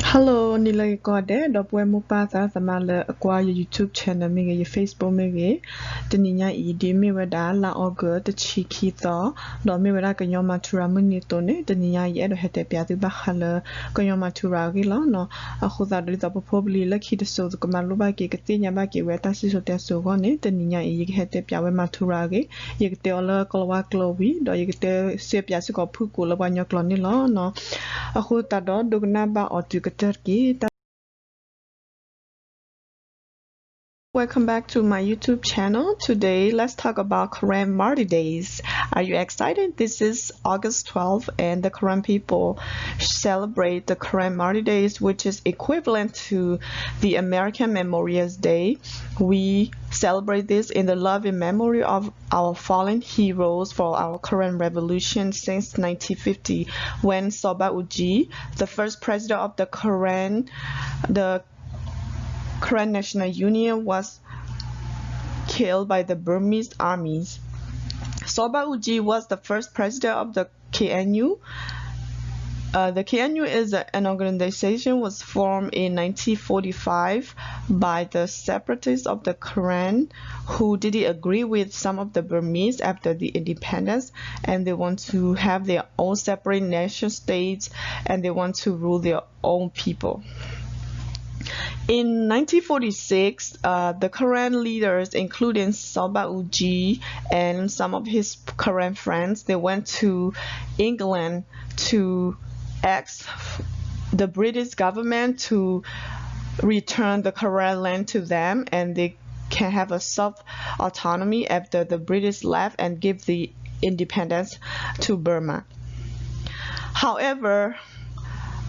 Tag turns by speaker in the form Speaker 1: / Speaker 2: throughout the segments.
Speaker 1: Hello, ni lai ko de do pwe mu pa sa sama le akwa YouTube channel mi ge Facebook mi ge tini nya I di mi we da la ogo te chi ki to do mi we da ka nyoma tura mu ni to ne tini nya ye do hete pya tu ba khala ka nyoma tura gi lo no a khu da ri da probably la ki de so ko ma lu ba ke ke ti nya ba ke we ta si so te so go ne tini nya I ge hete pya we ma tura ge ye ke te ola ko wa klo wi do ye ke te se pya si ko phu ko lo ba nya klo ni lo no a khu ta do du na ba o tu ke Turkey. Welcome back to my YouTube channel. Today, let's talk about Korean Martyr Days. Are you excited? This is August 12th, and the Korean people celebrate the Korean Martyr Days, which is equivalent to the American Memorial Day. We celebrate this in the love and memory of our fallen heroes for our Korean Revolution since 1950, when Soba Uji, the first president of the Korean National Union, was killed by the Burmese armies. Soba Uji was the first president of the KNU. The KNU is an organization was formed in 1945 by the separatists of the Korean who didn't agree with some of the Burmese after the independence, and they want to have their own separate nation states, and they want to rule their own people. In 1946, the Korean leaders, including Soba Uji and some of his Korean friends, they went to England to ask the British government to return the Korean land to them, and they can have a self-autonomy after the British left and give the independence to Burma. However,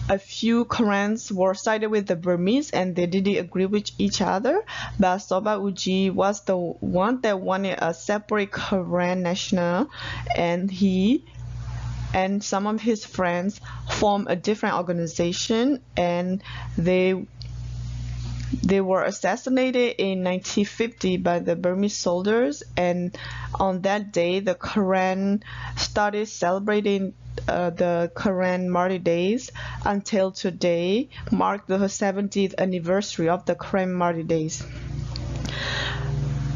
Speaker 1: a few Koreans were sided with the Burmese and they didn't agree with each other, but Soba Uji was the one that wanted a separate Korean national, and he and some of his friends formed a different organization, and they were assassinated in 1950 by the Burmese soldiers, and on that day the Korean started celebrating the Korean Martyr Days until today, mark the 70th anniversary of the Korean Martyr Days.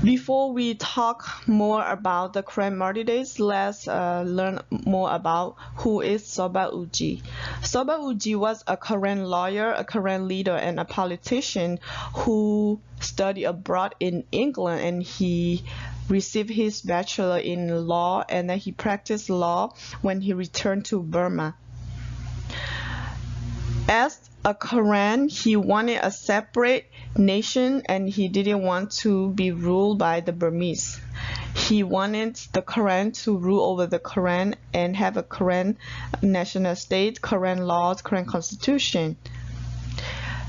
Speaker 1: Before we talk more about the Korean Martyr Days, let's learn more about who is Soba Uji. Soba Uji was a Korean lawyer, a Korean leader, and a politician who studied abroad in England, and he received his bachelor in law, and then he practiced law when he returned to Burma. As a Korean, he wanted a separate nation, and he didn't want to be ruled by the Burmese. He wanted the Korean to rule over the Korean and have a Korean national state, Korean laws, Korean constitution.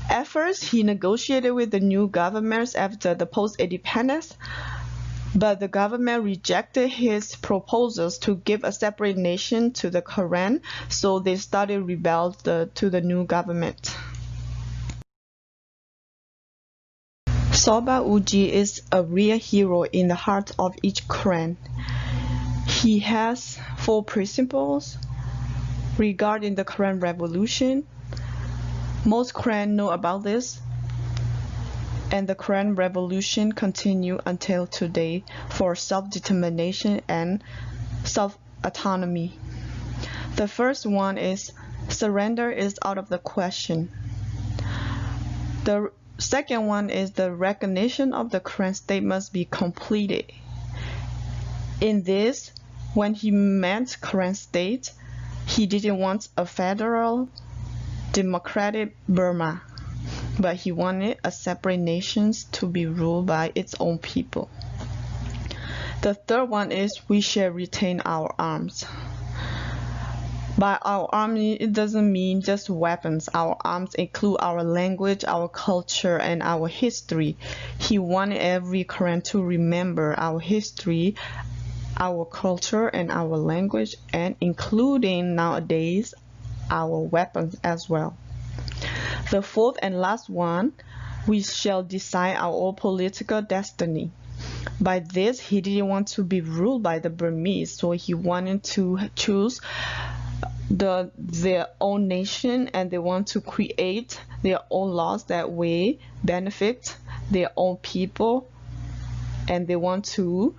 Speaker 1: At first, he negotiated with the new governments after the post-independence, but the government rejected his proposals to give a separate nation to the Korean, so they started rebel to the new government. Soba Uji is a real hero in the heart of each Korean. He has 4 principles regarding the Korean Revolution. Most Koreans know about this, and the Korean Revolution continues until today for self-determination and self-autonomy. The first one is surrender is out of the question. The second one is the recognition of the Korean state must be completed. In this, when he meant Korean state, he didn't want a federal democratic Burma, but he wanted a separate nation to be ruled by its own people. The third one is we shall retain our arms. By our army, it doesn't mean just weapons. Our arms include our language, our culture, and our history. He wanted every Korean to remember our history, our culture, and our language, and including nowadays our weapons as well. The fourth and last one, we shall decide our own political destiny. By this, he didn't want to be ruled by the Burmese, so he wanted to choose their own nation, and they want to create their own laws that way benefit their own people, and they want to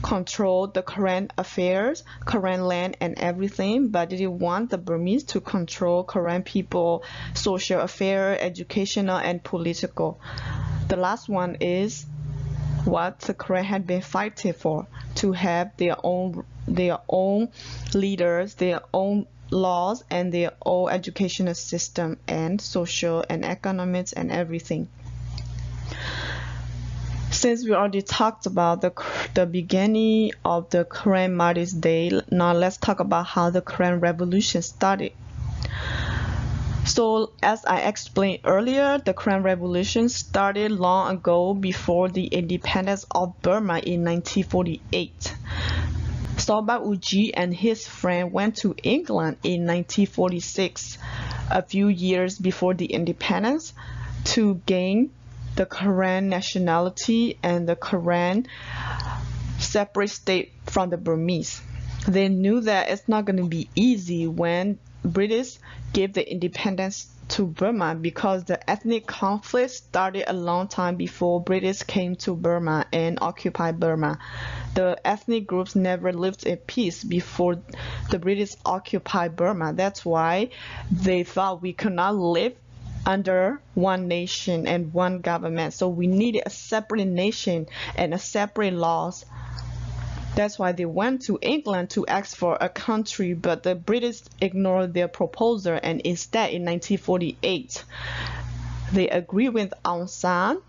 Speaker 1: control the current affairs, current land and everything, but they didn't want the Burmese to control current people, social affairs, educational and political. The last one is what the Karen had been fighting for, to have their own leaders, their own laws, and their own educational system and social and economics and everything. Since we already talked about the beginning of the Korean Martyr's Day, now let's talk about how the Korean Revolution started. So, as I explained earlier, the Korean Revolution started long ago before the independence of Burma in 1948. Soba Uji and his friend went to England in 1946, a few years before the independence, to gain the Korean nationality and the Korean separate state from the Burmese. They knew that it's not going to be easy when British gave the independence to Burma, because the ethnic conflict started a long time before British came to Burma and occupied Burma. The ethnic groups never lived in peace before the British occupied Burma. That's why they thought we could not live under one nation and one government. So we needed a separate nation and a separate laws. That's why they went to England to ask for a country, but the British ignored their proposal, and instead in 1948 they agreed with Aung San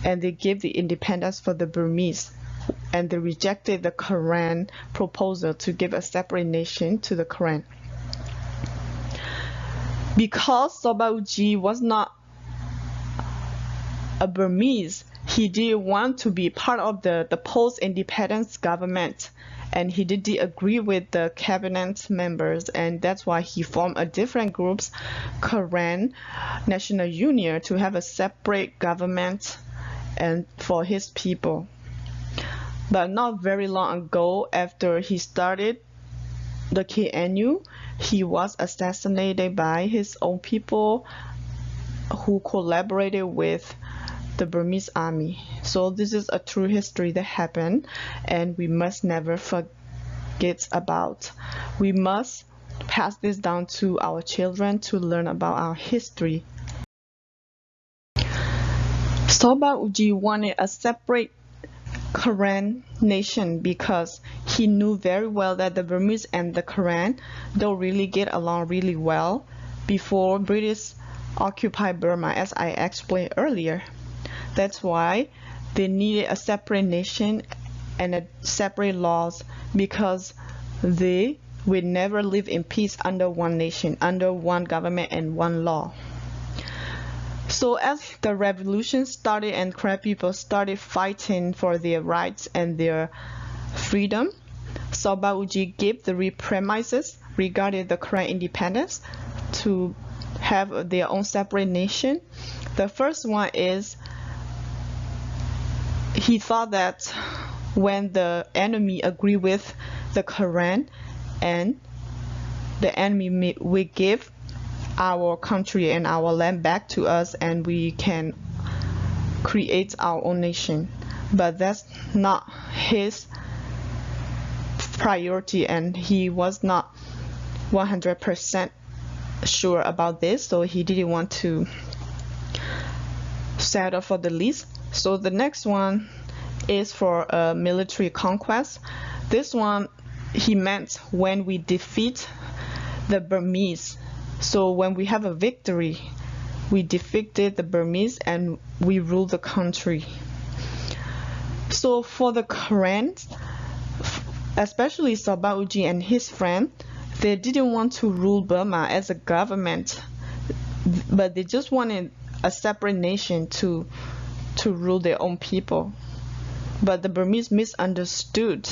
Speaker 1: and they gave the independence for the Burmese, and they rejected the Korean proposal to give a separate nation to the Korean. Because Soba Uji was not a Burmese, he didn't want to be part of the post-independence government, and he didn't agree with the cabinet members, and that's why he formed a different groups, Korean National Union, to have a separate government and for his people. But not very long ago, after he started the KNU, he was assassinated by his own people who collaborated with the Burmese army. So this is a true history that happened, and we must never forget about. We must pass this down to our children to learn about our history. Soba Uji wanted a separate Korean nation because he knew very well that the Burmese and the Korean don't really get along really well before British occupied Burma, as I explained earlier. That's why they needed a separate nation and a separate laws, because they will never live in peace under one nation, under one government and one law. So as the revolution started and Korean people started fighting for their rights and their freedom, Soba Uji gave the premises regarding the Korean independence to have their own separate nation. The first one is he thought that when the enemy agreed with the Korean, and the enemy will give our country and our land back to us, and we can create our own nation. But that's not his priority, and he was not 100% sure about this, so he didn't want to settle for the least. So the next one is for a military conquest. This one he meant when we defeat the Burmese. So when we have a victory, we defeated the Burmese and we rule the country. So for the Koreans, especially Soba Uji and his friend, they didn't want to rule Burma as a government, but they just wanted a separate nation to rule their own people. But the Burmese misunderstood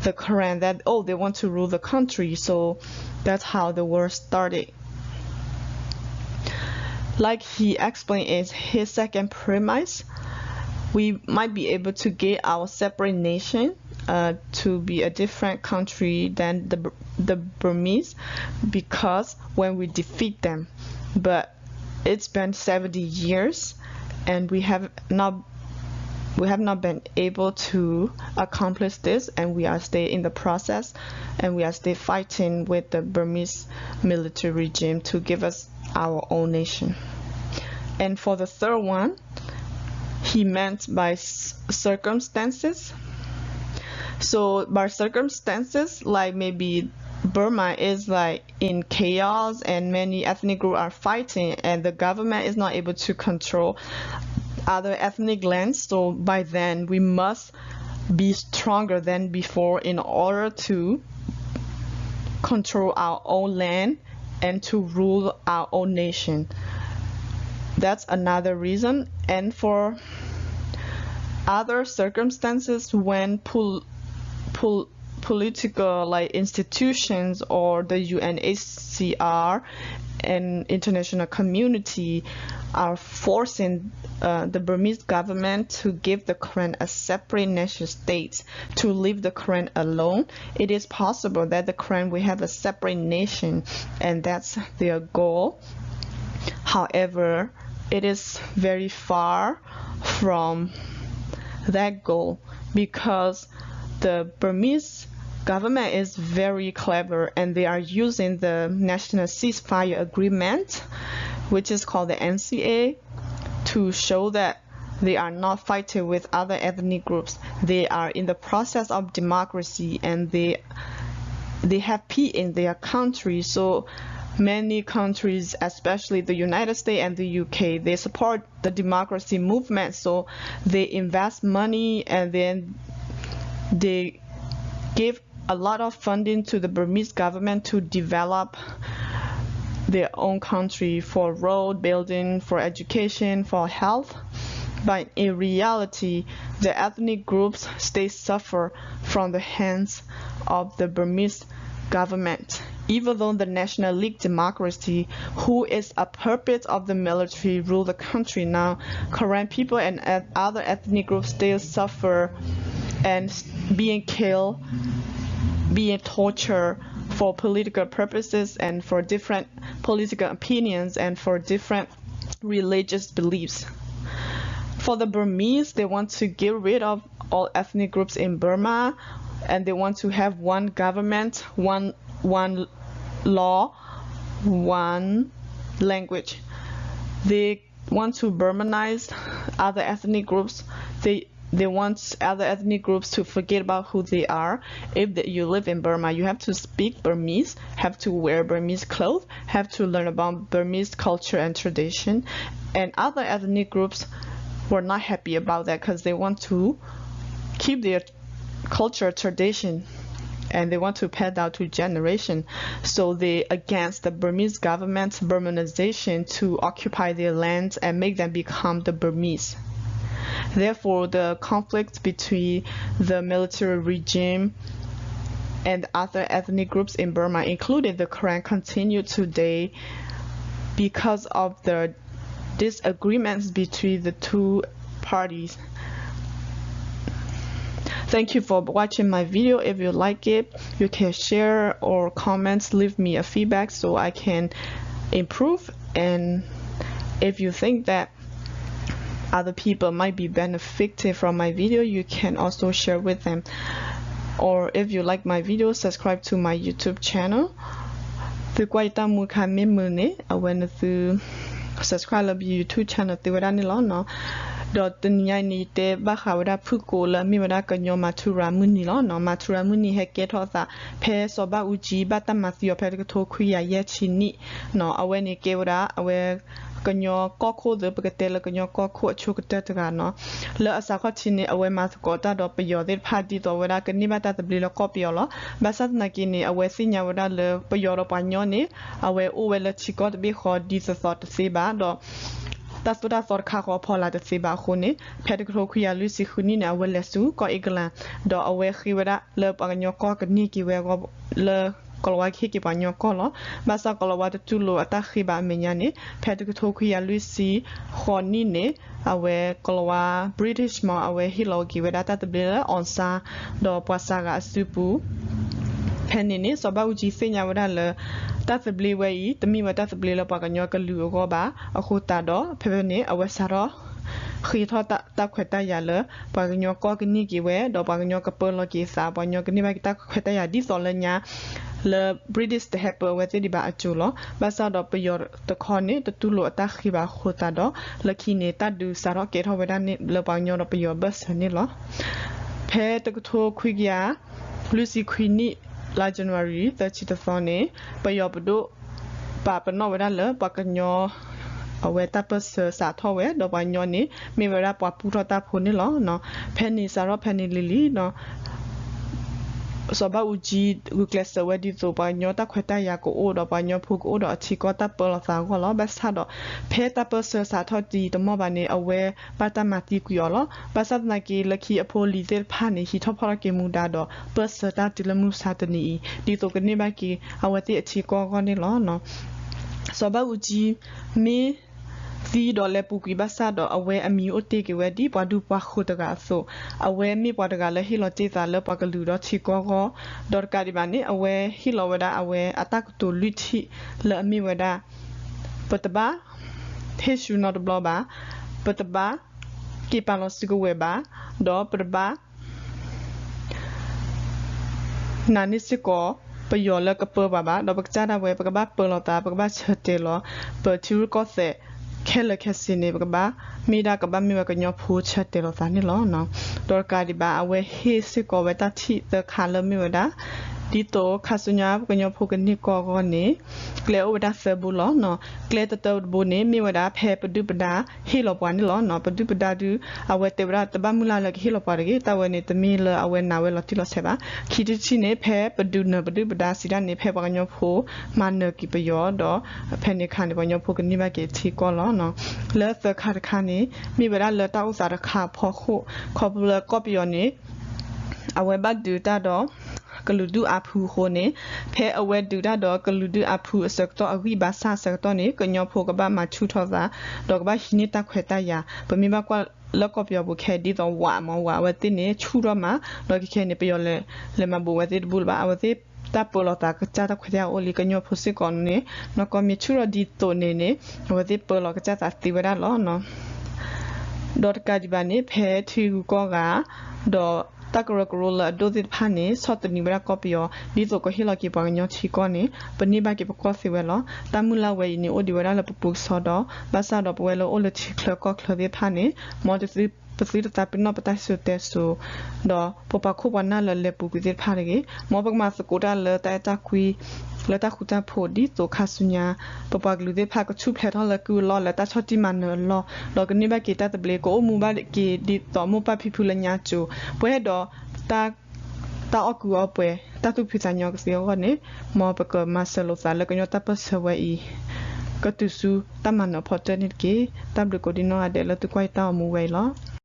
Speaker 1: the Korean that, oh, they want to rule the country, so that's how the war started. Like he explained in his second premise, we might be able to get our separate nation to be a different country than the Burmese, because when we defeat them, but it's been 70 years and we have not been able to accomplish this, and we are still in the process, and we are still fighting with the Burmese military regime to give us our own nation. And for the third one, he meant by circumstances. So by circumstances, like maybe Burma is like in chaos and many ethnic groups are fighting and the government is not able to control other ethnic lands. So by then we must be stronger than before in order to control our own land and to rule our own nation. That's another reason. And for other circumstances, when political like institutions or the UNHCR and international community are forcing the Burmese government to give the Karen a separate nation state, to leave the Karen alone, it is possible that the Karen will have a separate nation, and that's their goal. However, it is very far from that goal, because the Burmese government is very clever and they are using the National Ceasefire Agreement, which is called the NCA, to show that they are not fighting with other ethnic groups. They are in the process of democracy and they have peace in their country. So many countries, especially the United States and the UK, they support the democracy movement, so they invest money and then they give a lot of funding to the Burmese government to develop their own country for road building, for education, for health. But in reality, the ethnic groups still suffer from the hands of the Burmese government. Even though the National League Democracy, who is a puppet of the military, rule the country now, Karen people and other ethnic groups still suffer and being killed, being tortured for political purposes and for different political opinions and for different religious beliefs. For the Burmese, they want to get rid of all ethnic groups in Burma, and they want to have one government, one law, one language. They want to Burmanize other ethnic groups. They want other ethnic groups to forget about who they are. If you live in Burma, you have to speak Burmese, have to wear Burmese clothes, have to learn about Burmese culture and tradition. And other ethnic groups were not happy about that because they want to keep their culture, tradition, and they want to pass down to generation. So they against the Burmese government's Burmanization to occupy their lands and make them become the Burmese. Therefore, the conflict between the military regime and other ethnic groups in Burma, including the Karen, continue today because of the disagreements between the two parties. Thank you for watching my video. If you like it, you can share or comment, leave me a feedback so I can improve. And if you think that other people might be benefited from my video, you can also share with them. Or if you like my video, subscribe to my YouTube channel. Subscribe to YouTube channel. Dot the Nyanite Bahawada Pukola Mimada Kanyo Matura Munilo no Matura Muni Heketosa Pe Soba Uji Bata Mathio Pedicato Kuya Yechini no Aweni Gevra Awe Kanyo Koko the Pacatella Kanyo Koko Chocotatano La Asakotini Awe Mathgota do Payode Party to Weda Canibata the Blilo Copiola Basat Nakini Awe Sinya Weda Le Payoro Pagnoni Awe Uwela Chicot Biho Disa thought to Seba do that's what I thought. Kako Paula the Seba Huni, Pedicroquia Lucy Hunina, Welesu, Ko Igla, Do Awe Hivera, Le Paganyo Cock, Niki, where Le กลว่าขี้กี่ปานยอก็ล้อบาซากลว่าจะจุโลอัตาขีบาเมญานี่แพทย์ก็โทคุยาลุซีคอนนี่เนี่ยเอาไว้กลว่า British มาเอาไว้ฮิโลกิเวดาตาตเบลออนซาดอปัสซากาสุปูแผ่นนี้สบาอุจิเซญาวดาเลตาตเบลเวอีตมีว่าตาตเบลปากญอกะลูก็บาอโคตาดอเพเวเนเอาไว้ซารอขีทอตาขวตายาเลปากญอก็กนี่กิเวดอปากญอกะเปลกิสาปากญอกนี่บากิตาขวตายาดิสอลญาle British the helper wete di ba achulo ba sa do pyor to khone to tu lo ta khi ba khota do le khi ne ta du sa ro ke tho weda ni le pa nyo do pyor bas ni lo phe to tho khwi gya lucy khwini la January 30 the phone ne pyor pdo pa pa no weda le pa ka nyo awe ta pas sa tho we do pa nyo ni me weda pa pu tho ta pho ni lo no phe ni sa ro phe ni lili no saba uji ukles wedi zo pa nyo ta khweta ya ko o do pa nyo phu ko do achi ko ta pol sa ko lo ba sa do phe ta pa sa tho ti to mo ba ne awe pa ta ma ti ku yo lo ba sa na ki lakhi apho li zel pha ne hi tho phara ke mu da do pa sa ta ti la mu sa ta ni di to ke ne ba ki awe ti achi ko ne lo no saba uji me di do le pu ki ba sa do awe ami o te ke we di pa du pa khu ta ga so awe mi pa ta ga le hi lo che sa le pa ka lu do chi ko dor ka di ba ni awe hi lo we da awe atak to lu chi le ami we da pataba he shu no do blo ba pataba ki pa lo si ko we ba do pataba na ni si koประโยชน์แล้วก็เปิดบ่าดอกบักจ้าดาเวปกบ้าเปิดเราตาปกบ้าเชิดเจลเปิดชิวก็เสแค่เลยแค่สินี่ปกบ้ามีดากับบ้ามีว่าก็ยอพูเชิดเจลตานี่ล้อเนาะดอกการดิบ้าเอาไว้เฮสิก็ไว้ตาที่เตอคาเลมีว่าดาดิโตคาสุญญาก็ยอพูกันนี่ก็นี่เกลียวว่าดาเซบุล้อเนาะเกลียวตัวบุนี่มีว่าดาแพ้ปดุปดาฮิโลปานี่ล้อเนาะปดุปดาดูเอาไว้เตบราตบ้ามุลาเลยฮิโลปาร์กี้ตาวันนี้ตมีเลยเอาไว้นาเวลที่เราใช่ปะคิดที่นี่แพ้ปดุเนปดุปดาสิด้านนี้แพ้ปากยอพูมันเนกิปยอดอแพ้ในคันปากยอพูกันนี่มาเกที่ก็ล้อเนาะแล้วเซอร์คาร์คันนี้มีเวลาเลยตาอุตสาหกรรมพอคู่ขอบเลยก็ปยอนี้เอาไว้บัดดูตาดอกลูดูอาพูโคเนแพ้เอาไว้ดูได้ดอกลูดูอาพูสักตัวอวิบาซาสักตัวนี้ก็ยอมพูกับบ้ามาชูทอซาดอกบ้าหินิตาเควตายาปมีมากกว่าแล้วก็เปียบุแค่ดีตอนว่ามาว่าวันที่นี้ชูรมาดอกแค่นี้ไปยอเลยมาบุวันที่บุลบ้าวันที่ตาปลอตาก็จะตาเควตายาโอลิก็ยอมพูสิก่อนนี้แล้วก็มีชูรดีตัวนี้วันที่ปลอก็จะตัดตีไว้ได้ล้อเนาะดอกการดิบานี้แพ้ที่ก็กาดอกตากรกรูละดูสิผ่านนี้สอดตัวนี้เวลาก็เปียวดีตัวก็ให้เราเก็บปากยอชีก้อนนี้ปนนี้บาเก็บก็สิเวลาตามุลาเวนี่โอดีเวลาเราปลูกสอดบาซาดอกเวลาโอเลชิคลก็คลเวผ่านนี้มอจะซื้อปซื้อตาเป็นนอปตาสุดแต่สูดอปปาคุวันน่าเลยปลูกสิผ่านนี้มอปักมาสกุดาเลยแต่ตาคุยแล้วตาคุตาโพดีตัวคาสุญญาปปากลูเดพาก็ชุบแพทอละกูรอแล้วตาชอติมันเนรอดอกกันนี้บาเกตาตะเบลก็โอมูบาเกดีต่อมูปาพิพุลญาจูเพื่อดอตาอกูเอาไปตาตุพิจารณาเสียก่อนนี้มอประกอบมาเสลสารแล้วก็ยอตาเปสวอีก็ตุสูตามันพอเจนิดกี้ตาบลูกดินอเดแล้วตุกไว้ตามูไว้ล้อ